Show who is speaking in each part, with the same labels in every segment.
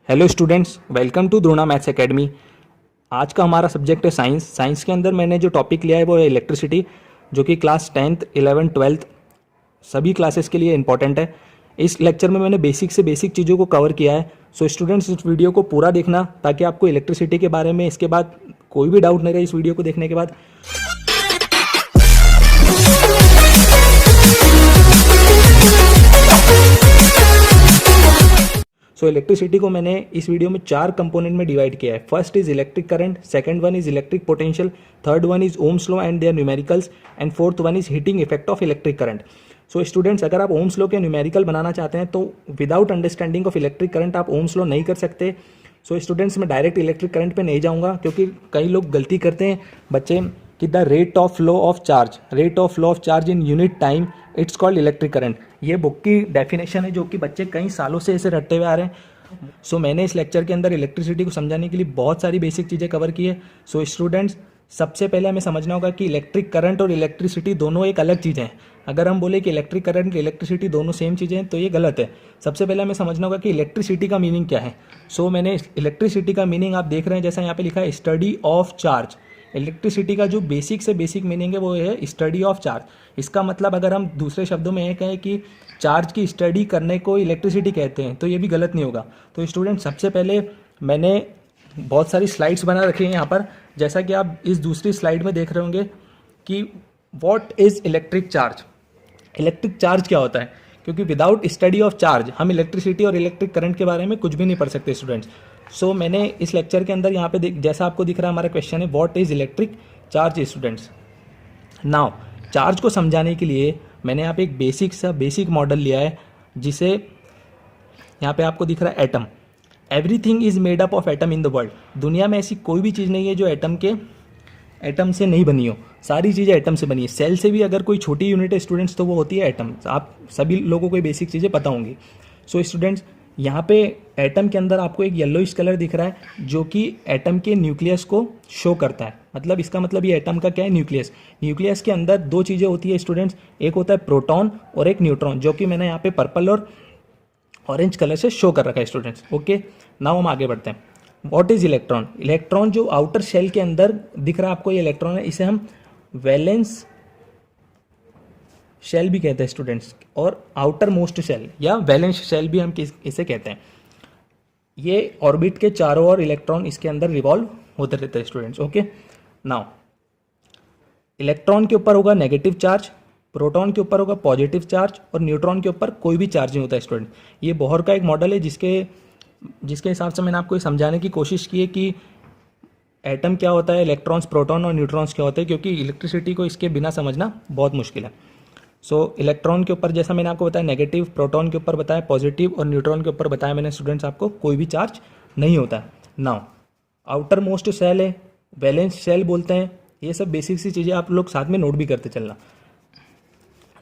Speaker 1: Hello students, welcome to Drona maths academy. आज का हमारा सब्जेक्ट है साइंस। साइंस के अंदर मैंने जो टॉपिक लिया है वो है इलेक्ट्रिसिटी, जो कि क्लास 10th 11th 12th सभी क्लासेस के लिए इंपॉर्टेंट है। इस लेक्चर में मैंने बेसिक से बेसिक चीज़ों को कवर किया है। सो स्टूडेंट्स, इस वीडियो को पूरा देखना ताकि आपको इलेक्ट्रिसिटी के बारे में इसके बाद कोई भी डाउट नहीं रहे इस वीडियो को देखने के बाद। सो इलेक्ट्रिसिटी को मैंने इस वीडियो में 4 कंपोनेंट में डिवाइड किया है। First is electric current, second one is electric potential, third one is Ohm's law and their numericals, and fourth one is heating effect of electric current. So students, अगर आप Ohm's law के numerical बनाना चाहते हैं तो without understanding of electric current आप Ohm's law नहीं कर सकते। सो स्टूडेंट्स, मैं डायरेक्ट इलेक्ट्रिक करंट पे नहीं जाऊंगा क्योंकि कई लोग गलती करते हैं बच्चे कि the rate of flow of charge in unit time it's called electric current. ये बुक की डेफिनेशन है जो कि बच्चे कई सालों से इसे रटते हुए आ रहे हैं। सो मैंने इस लेक्चर के अंदर इलेक्ट्रिसिटी को समझाने के लिए बहुत सारी बेसिक चीज़ें कवर की है। सो स्टूडेंट्स, सबसे पहले हमें समझना होगा कि इलेक्ट्रिक करंट और इलेक्ट्रिसिटी दोनों एक अलग चीज़ें हैं। अगर हम बोले कि इलेक्ट्रिक करंट और इलेक्ट्रिसिटी दोनों सेम चीज़ें हैं तो ये गलत है। सबसे पहले हमें समझना होगा कि इलेक्ट्रिसिटी का मीनिंग क्या है। सो मैंने इलेक्ट्रिसिटी का मीनिंग आप देख रहे हैं, जैसा यहाँ पे लिखा है स्टडी ऑफ चार्ज। इलेक्ट्रिसिटी का जो बेसिक से बेसिक मीनिंग है वो है स्टडी ऑफ चार्ज। इसका मतलब अगर हम दूसरे शब्दों में ये कहें कि चार्ज की स्टडी करने को इलेक्ट्रिसिटी कहते हैं तो ये भी गलत नहीं होगा। तो स्टूडेंट, सबसे पहले मैंने बहुत सारी स्लाइड्स बना रखी हैं यहाँ पर, जैसा कि आप इस दूसरी स्लाइड में देख रहे होंगे कि what is electric charge. Electric charge क्या होता है, क्योंकि विदाउट स्टडी ऑफ चार्ज हम इलेक्ट्रिसिटी और इलेक्ट्रिक करंट के बारे में कुछ भी नहीं पढ़ सकते स्टूडेंट्स। सो मैंने इस लेक्चर के अंदर यहाँ पे जैसा आपको दिख रहा है हमारा क्वेश्चन है what is electric charge students. Now charge को समझाने के लिए मैंने यहाँ पे एक बेसिक मॉडल लिया है, जिसे यहाँ पे आपको दिख रहा है atom. Everything is made up of atom in the world. दुनिया में ऐसी कोई भी चीज़ नहीं है जो एटम से नहीं बनी हो। सारी चीज़ें एटम से बनी है। सेल से भी अगर कोई छोटी यूनिट है स्टूडेंट्स तो वो होती है एटम। आप सभी लोगों को ये बेसिक चीज़ें पता होंगी। सो स्टूडेंट्स, यहाँ पे एटम के अंदर आपको एक येलोइश कलर दिख रहा है जो कि एटम के न्यूक्लियस को शो करता है। मतलब इसका मतलब ये एटम का क्या है, न्यूक्लियस। न्यूक्लियस के अंदर दो चीज़ें होती है स्टूडेंट्स, एक होता है प्रोटॉन और एक न्यूट्रॉन, जो कि मैंने यहाँ पे पर्पल और ऑरेंज कलर से शो कर रखा है स्टूडेंट्स। ओके, नाउ हम आगे बढ़ते हैं। What is electron. इलेक्ट्रॉन जो आउटर शेल के अंदर दिख रहा है आपको, ये इलेक्ट्रॉन है। इसे हम वैलेंस शेल भी कहते हैं स्टूडेंट्स, और आउटर मोस्ट शेल या वैलेंस शेल भी हम इसे कहते हैं। ये ऑर्बिट के चारों ओर इलेक्ट्रॉन इसके अंदर रिवॉल्व होते रहते हैं स्टूडेंट्स। ओके, नाउ इलेक्ट्रॉन के ऊपर होगा नेगेटिव चार्ज, प्रोटॉन के ऊपर होगा पॉजिटिव चार्ज, और न्यूट्रॉन के ऊपर कोई भी चार्ज नहीं होता है स्टूडेंट। ये बोहर का एक मॉडल है जिसके हिसाब से मैंने आपको समझाने की कोशिश की है कि एटम क्या होता है, इलेक्ट्रॉन्स, प्रोटॉन और न्यूट्रॉन्स क्या होते हैं, क्योंकि इलेक्ट्रिसिटी को इसके बिना समझना बहुत मुश्किल है। सो इलेक्ट्रॉन के ऊपर जैसा मैंने आपको बताया नेगेटिव, प्रोटॉन के ऊपर बताया पॉजिटिव, और न्यूट्रॉन के ऊपर बताया मैंने स्टूडेंट्स आपको कोई भी चार्ज नहीं होता है। नाउ आउटर मोस्ट सेल है, वैलेंस शेल बोलते हैं। ये सब बेसिक सी चीज़ें आप लोग साथ में नोट भी करते चलना।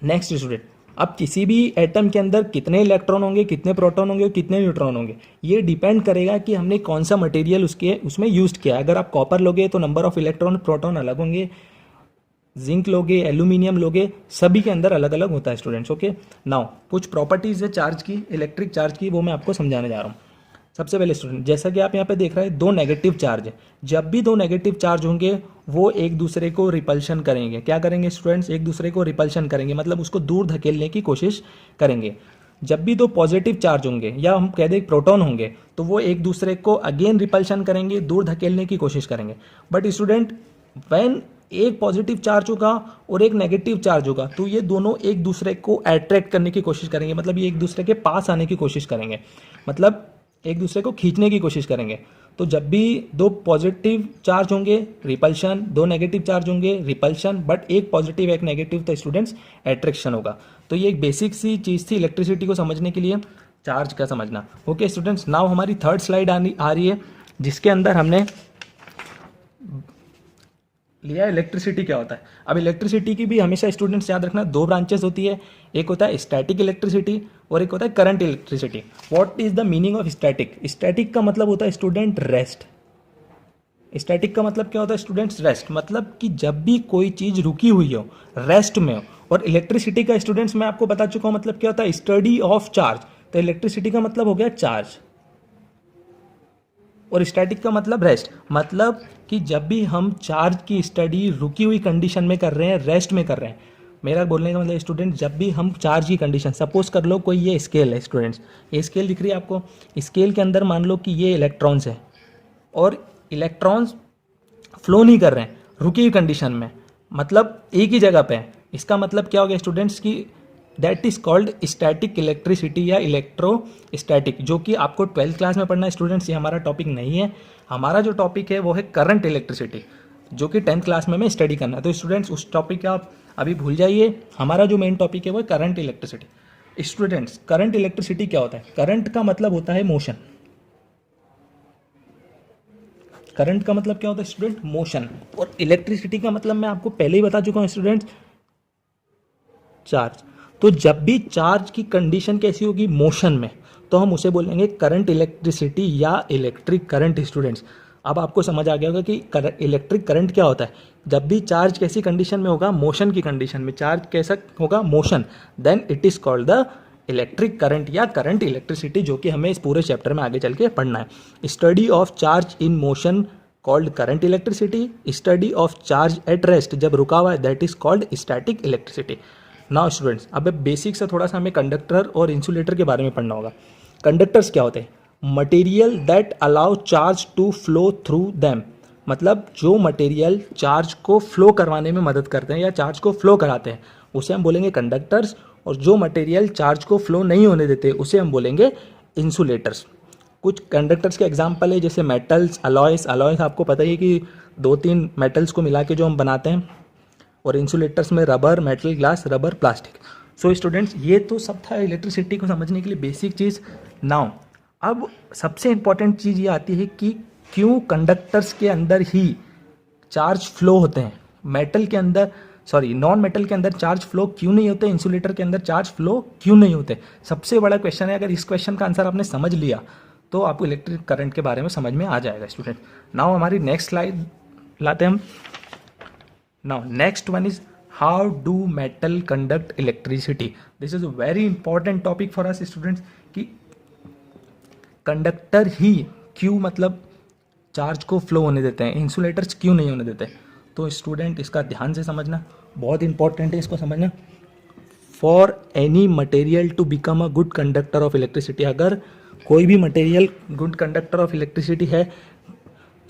Speaker 1: नेक्स्ट स्टूडेंट, अब किसी भी एटम के अंदर कितने इलेक्ट्रॉन होंगे, कितने प्रोटॉन होंगे और कितने न्यूट्रॉन होंगे, ये डिपेंड करेगा कि हमने कौन सा मटेरियल उसमें यूज किया है। अगर आप कॉपर लोगे तो नंबर ऑफ इलेक्ट्रॉन प्रोटॉन अलग होंगे, जिंक लोगे, एल्यूमिनियम लोगे, सभी के अंदर अलग अलग होता है स्टूडेंट्स। ओके, नाउ कुछ प्रॉपर्टीज है चार्ज की, इलेक्ट्रिक चार्ज की, वो मैं आपको समझाने जा रहा हूँ। सबसे पहले स्टूडेंट, जैसा कि आप यहाँ पे देख रहे हैं दो नेगेटिव चार्ज है। जब भी दो नेगेटिव चार्ज होंगे वो एक दूसरे को रिपल्शन करेंगे। क्या करेंगे स्टूडेंट्स, एक दूसरे को रिपल्शन करेंगे, मतलब उसको दूर धकेलने की कोशिश करेंगे। जब भी दो पॉजिटिव चार्ज होंगे या हम कह दें प्रोटॉन होंगे तो वो एक दूसरे को अगेन रिपल्शन करेंगे, दूर धकेलने की कोशिश करेंगे। बट स्टूडेंट, व्हेन एक पॉजिटिव चार्ज होगा और एक नेगेटिव चार्ज होगा तो ये दोनों एक दूसरे को अट्रैक्ट करने की कोशिश करेंगे, मतलब ये एक दूसरे के पास आने की कोशिश करेंगे, मतलब एक दूसरे को खींचने की कोशिश करेंगे। तो जब भी दो पॉजिटिव चार्ज होंगे रिपल्शन, दो नेगेटिव चार्ज होंगे रिपल्शन, बट एक पॉजिटिव एक नेगेटिव तो स्टूडेंट्स अट्रैक्शन होगा। तो ये एक बेसिक सी चीज़ थी इलेक्ट्रिसिटी को समझने के लिए, चार्ज का समझना। ओके स्टूडेंट्स, नाउ हमारी थर्ड स्लाइड आ रही है जिसके अंदर हमने लिया इलेक्ट्रिसिटी क्या होता है। अब इलेक्ट्रिसिटी की भी हमेशा स्टूडेंट्स याद रखना दो ब्रांचेस होती है, एक होता है स्टैटिक इलेक्ट्रिसिटी और एक होता है current electricity. What is the meaning of static. Static का मतलब होता है स्टूडेंट रेस्ट। स्टैटिक का मतलब क्या होता है स्टूडेंट्स, रेस्ट। मतलब कि जब भी कोई चीज रुकी हुई हो, रेस्ट में हो। और इलेक्ट्रिसिटी का स्टूडेंट्स मैं आपको बता चुका हूं मतलब क्या होता है, स्टडी ऑफ चार्ज। तो इलेक्ट्रिसिटी का मतलब हो गया चार्ज। और स्टैटिक का मतलब रेस्ट, मतलब कि जब भी हम चार्ज की स्टडी रुकी हुई कंडीशन में कर रहे हैं, रेस्ट में कर रहे हैं। मेरा बोलने का मतलब स्टूडेंट, जब भी हम चार्ज की कंडीशन, सपोज कर लो कोई ये स्केल है स्टूडेंट्स, ये स्केल दिख रही है आपको, स्केल के अंदर मान लो कि ये इलेक्ट्रॉन्स है और इलेक्ट्रॉन्स फ्लो नहीं कर रहे हैं, रुकी हुई कंडीशन में, मतलब एक ही जगह पे है। इसका मतलब क्या हो गया स्टूडेंट्स की that is called static electricity या इलेक्ट्रोस्टैटिक, जो कि आपको 12th क्लास में पढ़ना है स्टूडेंट्स। ये हमारा टॉपिक नहीं है, हमारा जो टॉपिक है वो है करंट इलेक्ट्रिसिटी, जो कि 10th क्लास में हमें स्टडी करना है। तो स्टूडेंट्स उस टॉपिक का आप अभी भूल जाइए, हमारा जो मेन टॉपिक है वो है current electricity. Students current electricity क्या होता है? करंट का मतलब होता है मोशन। करंट का मतलब क्या होता है स्टूडेंट? मोशन। और इलेक्ट्रिसिटी का मतलब मैं आपको पहले ही बता चुका हूं स्टूडेंट्स, चार्ज। तो जब भी चार्ज की कंडीशन कैसी होगी? मोशन में, तो हम उसे बोलेंगे करंट इलेक्ट्रिसिटी या इलेक्ट्रिक करंट। स्टूडेंट्स अब आपको समझ आ गया होगा कि इलेक्ट्रिक करंट क्या होता है। जब भी चार्ज कैसी कंडीशन में होगा? मोशन की कंडीशन में। चार्ज कैसा होगा? Motion. Then it is called the electric current या करंट इलेक्ट्रिसिटी, जो कि हमें इस पूरे चैप्टर में आगे चल के पढ़ना है। Study of charge in motion called current electricity. Study of charge at rest, जब रुका हुआ है, that is called static electricity. Now students अब बेसिक से थोड़ा सा हमें कंडक्टर और इंसुलेटर के बारे में पढ़ना होगा। कंडक्टर्स क्या होते हैं? Material that allow charge to flow through them, मतलब जो मटेरियल चार्ज को फ्लो करवाने में मदद करते हैं या चार्ज को फ्लो कराते हैं, उसे हम बोलेंगे कंडक्टर्स। और जो मटेरियल चार्ज को फ्लो नहीं होने देते, उसे हम बोलेंगे इंसुलेटर्स। कुछ कंडक्टर्स के एग्जाम्पल है जैसे मेटल्स, अलॉयस। अलॉयस आपको पता ही है कि 2-3 मेटल्स को मिला के जो हम बनाते हैं। और इंसुलेटर्स में rubber, metal, glass, rubber, plastic. So students ये तो सब था इलेक्ट्रिसिटी को समझने के लिए बेसिक चीज़। नाउ अब सबसे इंपॉर्टेंट चीज़ ये आती है कि क्यों कंडक्टर्स के अंदर ही चार्ज फ्लो होते हैं, मेटल के अंदर, सॉरी नॉन मेटल के अंदर चार्ज फ्लो क्यों नहीं होते, इंसुलेटर के अंदर चार्ज फ्लो क्यों नहीं होते। सबसे बड़ा क्वेश्चन है। अगर इस क्वेश्चन का आंसर आपने समझ लिया तो आपको इलेक्ट्रिक करंट के बारे में समझ में आ जाएगा स्टूडेंट। नाउ हमारी नेक्स्ट स्लाइड लाते हैं हम। Now next one is how do metal conduct electricity. This is a very important topic for us students कि कंडक्टर ही क्यों मतलब चार्ज को फ्लो होने देते हैं, इंसुलेटर्स क्यों नहीं होने देते। तो स्टूडेंट इसका ध्यान से समझना, बहुत इंपॉर्टेंट है इसको समझना। For any material to become a good conductor of electricity, अगर कोई भी material good conductor of electricity है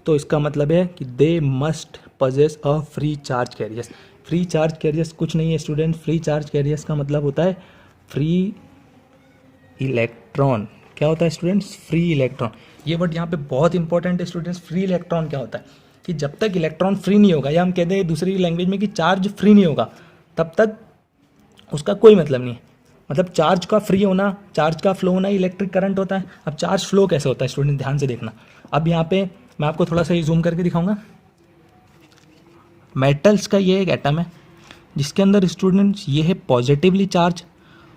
Speaker 1: तो इसका मतलब है कि they must possess a free charge carriers. Free charge carriers कुछ नहीं है स्टूडेंट, फ्री चार्ज कैरियर्स का मतलब होता है फ्री इलेक्ट्रॉन। क्या होता है स्टूडेंट्स? Free electron. ये वर्ड यहाँ पे बहुत इंपॉर्टेंट है स्टूडेंट्स। फ्री इलेक्ट्रॉन क्या होता है कि जब तक इलेक्ट्रॉन फ्री नहीं होगा, या हम कहते हैं दूसरी लैंग्वेज में कि चार्ज फ्री नहीं होगा, तब तक उसका कोई मतलब नहीं है। मतलब चार्ज का फ्री होना, चार्ज का फ्लो होना इलेक्ट्रिक करंट होता है। अब चार्ज फ्लो कैसे होता है स्टूडेंट, ध्यान से देखना। अब यहाँ पे मैं आपको थोड़ा सा जूम करके दिखाऊंगा। मेटल्स का ये एक एटम है जिसके अंदर स्टूडेंट्स ये है पॉजिटिवली चार्ज,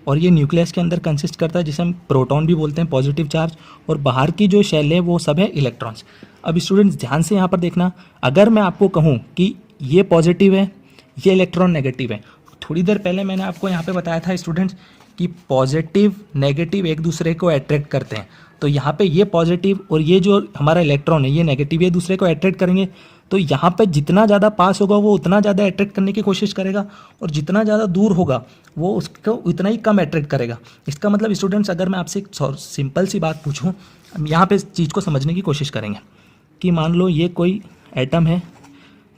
Speaker 1: और ये न्यूक्लियस के अंदर कंसिस्ट करता है जिसे हम प्रोटॉन भी बोलते हैं, पॉजिटिव चार्ज। और बाहर की जो शेल है वो सब है इलेक्ट्रॉन्स। अब स्टूडेंट्स ध्यान से यहाँ पर देखना, अगर मैं आपको कहूँ कि ये पॉजिटिव है, ये इलेक्ट्रॉन नेगेटिव है। थोड़ी देर पहले मैंने आपको यहाँ पे बताया था स्टूडेंट्स कि पॉजिटिव नेगेटिव एक दूसरे को अट्रैक्ट करते हैं। तो यहाँ पे ये पॉजिटिव और ये जो हमारा इलेक्ट्रॉन है ये नेगेटिव, ये दूसरे को अट्रैक्ट करेंगे। तो यहाँ पे जितना ज़्यादा पास होगा वो उतना ज़्यादा अट्रैक्ट करने की कोशिश करेगा, और जितना ज़्यादा दूर होगा वो उसको उतना ही कम अट्रैक्ट करेगा। इसका मतलब स्टूडेंट्स अगर मैं आपसे एक सिंपल सी बात पूछूँ, हम यहाँ पे इस चीज़ को समझने की कोशिश करेंगे कि मान लो ये कोई एटम है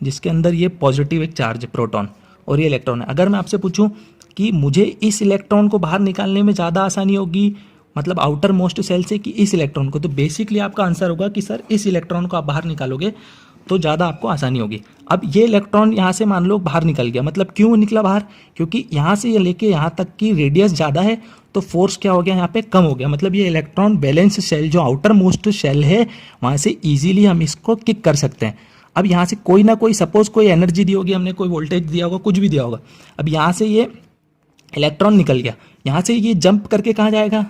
Speaker 1: जिसके अंदर ये पॉजिटिव एक चार्ज है, प्रोटॉन, और ये इलेक्ट्रॉन है। अगर मैं आपसे पूछूं कि मुझे इस इलेक्ट्रॉन को बाहर निकालने में ज़्यादा आसानी होगी, मतलब आउटर मोस्ट सेल से, कि इस इलेक्ट्रॉन को, तो बेसिकली आपका आंसर होगा कि सर इस इलेक्ट्रॉन को आप बाहर निकालोगे तो ज़्यादा आपको आसानी होगी। अब ये इलेक्ट्रॉन यहाँ से मान लो बाहर निकल गया, मतलब क्यों निकला बाहर? क्योंकि यहाँ से ये लेके यहाँ तक की रेडियस ज़्यादा है, तो फोर्स क्या हो गया यहाँ पे? कम हो गया। मतलब ये इलेक्ट्रॉन बैलेंस सेल जो आउटर मोस्ट सेल है वहाँ से ईजिली हम इसको किक कर सकते हैं। अब यहाँ से कोई ना कोई, सपोज कोई एनर्जी दी होगी हमने, कोई वोल्टेज दिया होगा, कुछ भी दिया होगा। अब यहाँ से ये इलेक्ट्रॉन निकल गया, यहाँ से ये जंप करके कहाँ जाएगा?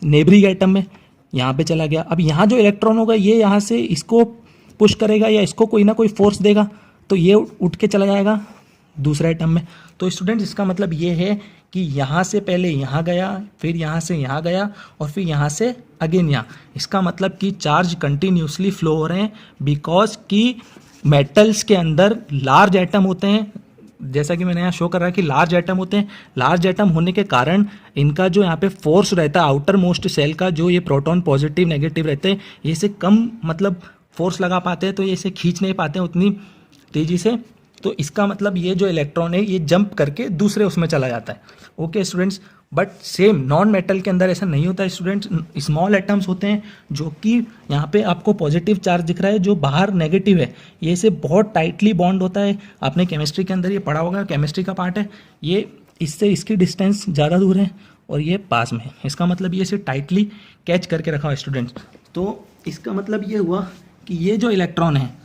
Speaker 1: नेबरिंग एटम में, यहाँ पे चला गया। अब यहाँ जो इलेक्ट्रॉन होगा ये यहाँ से इसको पुश करेगा या इसको कोई ना कोई फोर्स देगा, तो ये उठ के चला जाएगा दूसरे एटम में। तो स्टूडेंट्स इसका मतलब ये है कि यहाँ से पहले यहाँ गया, फिर यहाँ से यहाँ गया और फिर यहाँ से अगेन यहाँ। इसका मतलब कि चार्ज कंटिन्यूसली फ्लो हो रहे हैं बिकॉज कि मेटल्स के अंदर लार्ज एटम होते हैं, जैसा कि मैंने यहाँ शो कर रहा है कि लार्ज एटम होते हैं। लार्ज एटम होने के कारण इनका जो यहाँ पे फोर्स रहता है आउटर मोस्ट सेल का, जो ये प्रोटॉन पॉजिटिव नेगेटिव रहते हैं, ये इसे कम मतलब फोर्स लगा पाते हैं, तो ये इसे खींच नहीं पाते हैं उतनी तेज़ी से। तो इसका मतलब ये जो इलेक्ट्रॉन है ये जंप करके दूसरे उसमें चला जाता है। Okay students, but same non metal के अंदर ऐसा नहीं होता है स्टूडेंट्स। स्मॉल एटम्स होते हैं जो कि यहाँ पे आपको पॉजिटिव चार्ज दिख रहा है, जो बाहर नेगेटिव है, ये से बहुत टाइटली बॉन्ड होता है। आपने केमिस्ट्री के अंदर ये पढ़ा होगा, केमिस्ट्री का पार्ट है ये। इससे इसकी डिस्टेंस ज़्यादा दूर है और ये पास में है। इसका मतलब ये इसे टाइटली कैच करके रखा हुआ स्टूडेंट्स। तो इसका मतलब ये हुआ कि ये जो इलेक्ट्रॉन है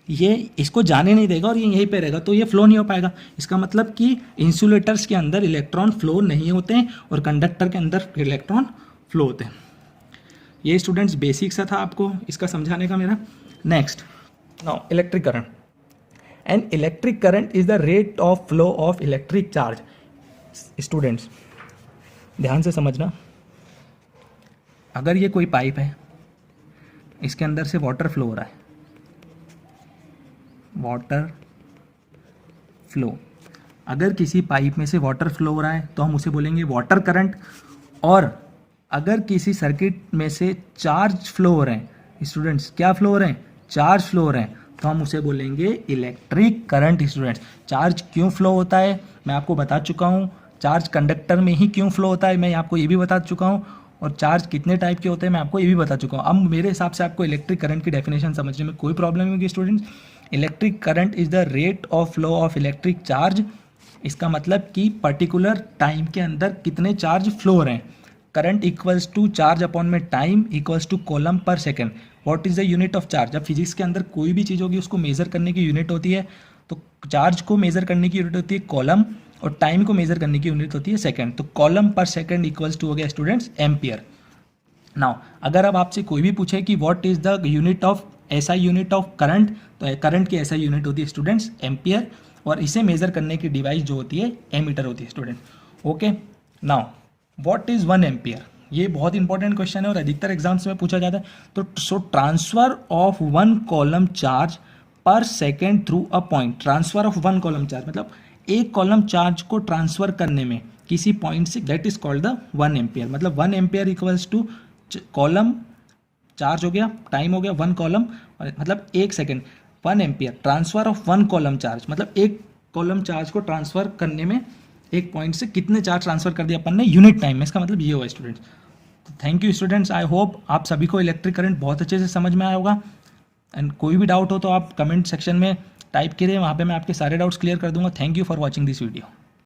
Speaker 1: ये इसको जाने नहीं देगा और ये यहीं पे रहेगा, तो ये फ्लो नहीं हो पाएगा। इसका मतलब कि इंसुलेटर्स के अंदर इलेक्ट्रॉन फ्लो नहीं होते हैं और कंडक्टर के अंदर इलेक्ट्रॉन फ्लो होते हैं। ये स्टूडेंट्स बेसिक सा था आपको इसका समझाने का मेरा। Next, now electric current. And electric current is the rate of flow of electric charge. Students ध्यान से समझना, अगर ये कोई पाइप है, इसके अंदर से वाटर फ्लो हो रहा है, वाटर फ्लो, अगर किसी पाइप में से वाटर फ्लो हो रहा है तो हम उसे बोलेंगे वाटर करंट। और अगर किसी सर्किट में से चार्ज फ्लो हो रहे हैं स्टूडेंट्स, क्या फ्लो हो रहे हैं, चार्ज फ्लो हो रहे हैं, तो हम उसे बोलेंगे इलेक्ट्रिक करंट। स्टूडेंट्स चार्ज क्यों फ्लो होता है मैं आपको बता चुका हूँ, चार्ज कंडक्टर में ही क्यों फ्लो होता है मैं आपको ये भी बता चुका हूँ, और चार्ज कितने टाइप के होते हैं मैं आपको ये भी बता चुका हूँ। अब मेरे हिसाब से आपको इलेक्ट्रिक करंट की डेफिनेशन समझने में कोई प्रॉब्लम नहीं होगी students. Electric current is the rate of flow of electric charge. इसका मतलब कि पर्टिकुलर टाइम के अंदर कितने चार्ज फ्लो हो रहे हैं। Current equals to charge upon में time equals to coulomb per second. What is the unit of charge. जब फिजिक्स के अंदर कोई भी चीज़ होगी उसको मेजर करने की यूनिट होती है, तो चार्ज को मेजर करने की यूनिट होती है कॉलम और टाइम को मेजर करने की यूनिट होती है सेकेंड। तो column per second equals to हो गया स्टूडेंट्स एम्पियर। नाउ अगर अब आपसे कोई भी पूछे कि what is the unit of ऐसा यूनिट ऑफ करंट, तो करंट की ऐसा यूनिट होती है स्टूडेंट्स एम्पियर, और इसे मेजर करने की डिवाइस जो होती है एमीटर होती है student. Okay, now what is 1 ampere, ये बहुत इंपॉर्टेंट क्वेश्चन है और अधिकतर एग्जाम्स में पूछा जाता है। तो so transfer of 1 coulomb charge per second through a point. Transfer of 1 coulomb charge मतलब एक कॉलम चार्ज को ट्रांसफर करने में किसी पॉइंट से, that is called the 1 ampere. मतलब 1 ampere equals to coulomb charge हो गया, टाइम हो गया 1 कॉलम, मतलब 1 second. 1 ampere transfer of 1 coulomb charge मतलब एक कॉलम चार्ज को ट्रांसफर करने में एक पॉइंट से कितने चार्ज ट्रांसफर कर दिया अपन ने यूनिट टाइम में। इसका मतलब ये हुआ students. Thank you students, I hope आप सभी को इलेक्ट्रिक करंट बहुत अच्छे से समझ में आया होगा। एंड कोई भी डाउट हो तो आप कमेंट सेक्शन में टाइप करें, वहाँ पे मैं आपके सारे डाउट्स क्लियर कर दूंगा। Thank you for watching this video.